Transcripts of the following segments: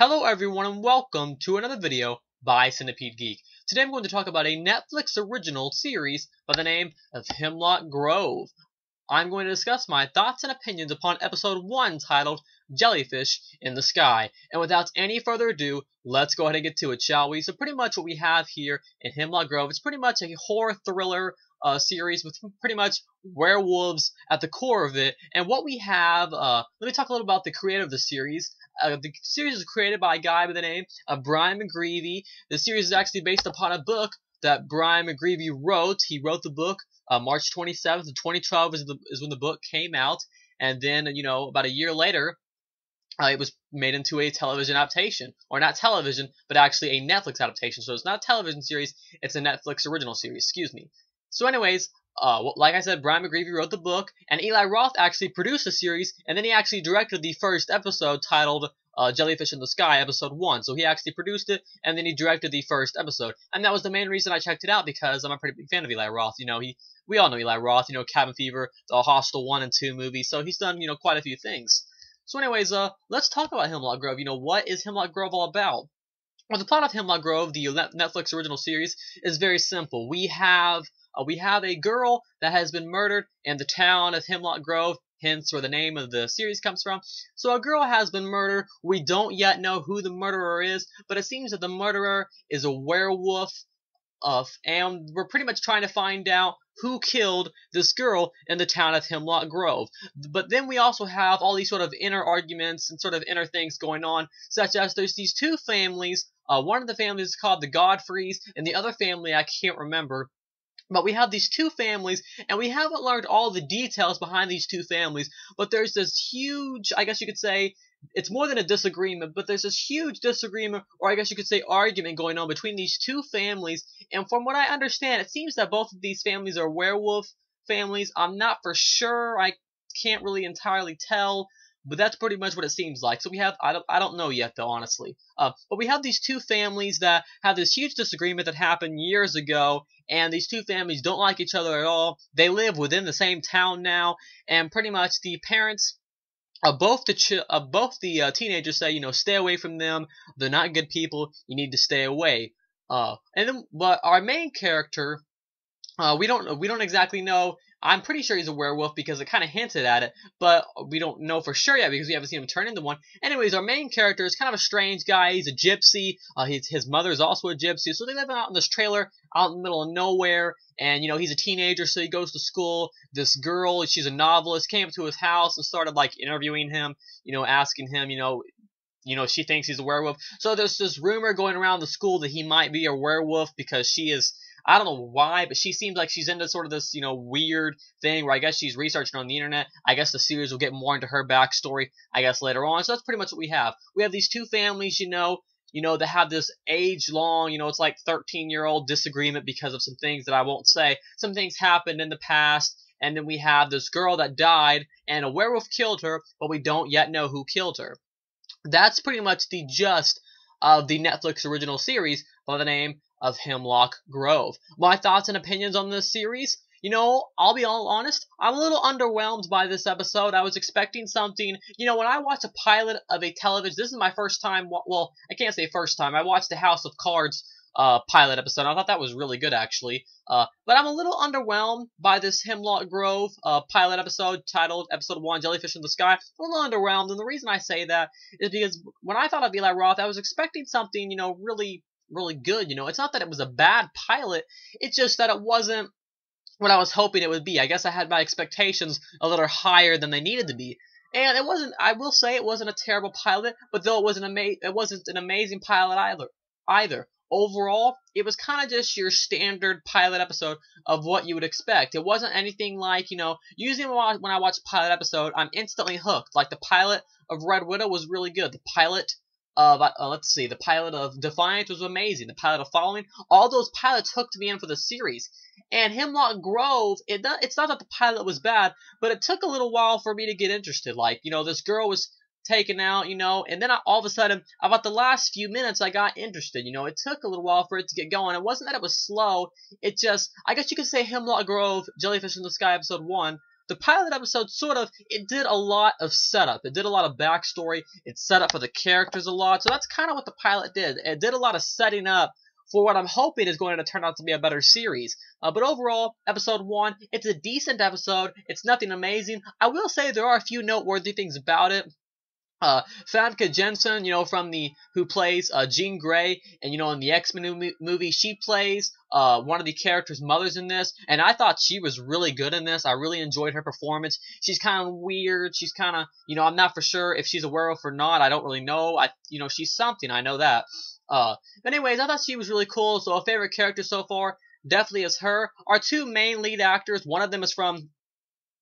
Hello everyone and welcome to another video by Centipede Geek. Today I'm going to talk about a Netflix original series by the name of Hemlock Grove. I'm going to discuss my thoughts and opinions upon episode 1 titled Jellyfish in the Sky. And without any further ado, let's go ahead and get to it, shall we? So pretty much what we have here in Hemlock Grove is pretty much a horror thriller series with pretty much werewolves at the core of it. And what we have, let me talk a little about the creator of the series. The series is created by a guy by the name of Brian McGreevy. The series is actually based upon a book that Brian McGreevy wrote. He wrote the book March 27th of 2012 is when the book came out. And then, about a year later, it was made into a television adaptation. Or not television, but actually a Netflix adaptation. So it's not a television series, it's a Netflix original series, excuse me. So anyways, like I said, Brian McGreevy wrote the book, and Eli Roth actually produced the series, and then he actually directed the first episode titled Jellyfish in the Sky, episode 1. So he actually produced it, and then he directed the first episode. And that was the main reason I checked it out, because I'm a pretty big fan of Eli Roth. We all know Eli Roth, Cabin Fever, the Hostel 1 and 2 movies, so he's done, quite a few things. So anyways, let's talk about Hemlock Grove. What is Hemlock Grove all about? Well, the plot of Hemlock Grove, the Netflix original series, is very simple. We have a girl that has been murdered in the town of Hemlock Grove, hence where the name of the series comes from. So a girl has been murdered. We don't yet know who the murderer is, but it seems that the murderer is a werewolf, and we're pretty much trying to find out who killed this girl in the town of Hemlock Grove. But then we also have all these sort of inner arguments and sort of inner things going on, such as there's these two families. One of the families is called the Godfreys, and the other family I can't remember. But we have these two families, and we haven't learned all the details behind these two families, but there's this huge, I guess you could say, it's more than a disagreement, but there's this huge disagreement, or I guess you could say argument going on between these two families, and from what I understand, it seems that both of these families are werewolf families. I'm not for sure, I can't really entirely tell, but that's pretty much what it seems like. So we have, I don't know yet though, honestly. But we have these two families that have this huge disagreement that happened years ago, and these two families don't like each other at all. They live within the same town now, and pretty much the parents of both the teenagers say, stay away from them. They're not good people. You need to stay away. But our main character, we don't exactly know. I'm pretty sure he's a werewolf because it kind of hinted at it, but we don't know for sure yet because we haven't seen him turn into one. Anyways, our main character is kind of a strange guy. He's a gypsy. His mother is also a gypsy, so they live out in this trailer out in the middle of nowhere. And he's a teenager, so he goes to school. This girl, she's a novelist, came up to his house and started interviewing him, asking him, she thinks he's a werewolf. So there's this rumor going around the school that he might be a werewolf because she is, I don't know why, but she seems like she's into sort of this, weird thing where I guess she's researching on the internet. I guess the series will get more into her backstory, I guess, later on. So that's pretty much what we have. We have these two families, that have this age-long, it's like 13-year-old disagreement because of some things that I won't say. Some things happened in the past, and then we have this girl that died, and a werewolf killed her, but we don't yet know who killed her. That's pretty much the gist of the Netflix original series by the name of Hemlock Grove. My thoughts and opinions on this series? I'll be all honest, I'm a little underwhelmed by this episode. I was expecting something, when I watch a pilot of a television, this is my first time, well, I can't say first time, I watched the House of Cards pilot episode. I thought that was really good, actually. But I'm a little underwhelmed by this Hemlock Grove pilot episode titled Episode 1, Jellyfish in the Sky. A little underwhelmed, and the reason I say that is because when I thought of Eli Roth, I was expecting something, really good. It's not that it was a bad pilot, it's just that it wasn't what I was hoping it would be. I guess I had my expectations a little higher than they needed to be. And it wasn't, I will say it wasn't a terrible pilot, but though it wasn't an amazing pilot either. Overall, it was kind of just your standard pilot episode of what you would expect. It wasn't anything like, usually when I watch a pilot episode, I'm instantly hooked. Like the pilot of Red Widow was really good. The pilot of, the pilot of Defiant was amazing. The pilot of Following, all those pilots hooked me in for the series. And Hemlock Grove, it's not that the pilot was bad, but it took a little while for me to get interested. This girl was taken out, and then all of a sudden, about the last few minutes, I got interested. It took a little while for it to get going. It wasn't that it was slow. It just, I guess you could say Hemlock Grove, Jellyfish in the Sky, episode 1 the pilot episode it did a lot of setup. It did a lot of backstory. It set up for the characters a lot. So that's kind of what the pilot did. It did a lot of setting up for what I'm hoping is going to turn out to be a better series. But overall, episode 1, it's a decent episode. It's nothing amazing. I will say there are a few noteworthy things about it. Famke Janssen, who plays Jean Grey, and in the X-Men movie, she plays one of the characters' mothers in this, and I thought she was really good in this. I really enjoyed her performance. She's kind of weird. She's kind of, I'm not for sure if she's a werewolf or not. I don't really know. She's something. I know that. But anyways, I thought she was really cool. So a favorite character so far definitely is her. Our two main lead actors, one of them is from,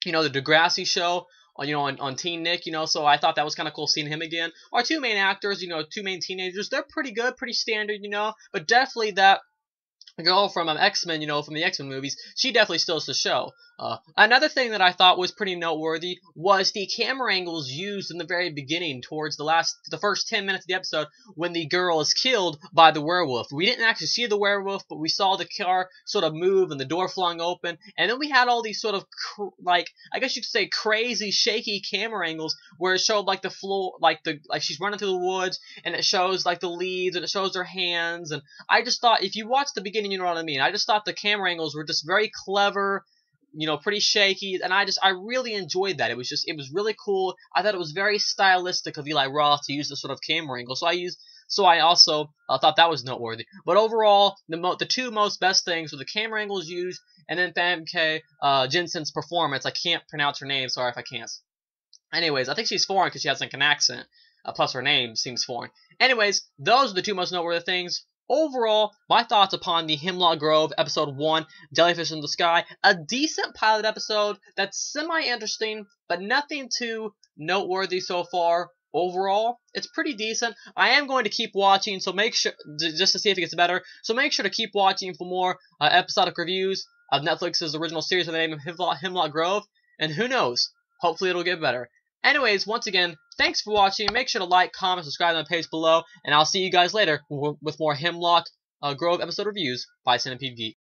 the Degrassi show. On Teen Nick, so I thought that was kind of cool seeing him again. Our two main actors, two main teenagers, they're pretty good, pretty standard, but definitely that girl from X-Men, from the X-Men movies, she definitely steals the show. Another thing that I thought was pretty noteworthy was the camera angles used in the very beginning towards the first 10 minutes of the episode when the girl is killed by the werewolf. We didn't actually see the werewolf, but we saw the car sort of move and the door flung open, and then we had all these sort of, I guess you could say crazy, shaky camera angles where it showed the floor, like she's running through the woods, and it shows the leaves, and it shows her hands, and I just thought, if you watch the beginning, you know what I mean. I just thought the camera angles were just very clever, pretty shaky, and I really enjoyed that. It was really cool. I thought it was very stylistic of Eli Roth to use this sort of camera angle. So I also thought that was noteworthy. But overall, the two most best things were the camera angles used, and then Famke Janssen's performance. I can't pronounce her name. Sorry if I can't. Anyways, I think she's foreign because she has an accent. Plus her name seems foreign. Anyways, those are the two most noteworthy things. Overall, my thoughts upon the Hemlock Grove episode 1, Jellyfish in the Sky, a decent pilot episode that's semi-interesting, but nothing too noteworthy so far. Overall, it's pretty decent. I am going to keep watching, so make sure, just to see if it gets better, so make sure to keep watching for more episodic reviews of Netflix's original series with the name of Hemlock Grove, and who knows, hopefully it'll get better. Anyways, once again, thanks for watching. Make sure to like, comment, subscribe on the page below, and I'll see you guys later with more Hemlock Grove episode reviews by Centipede Geek.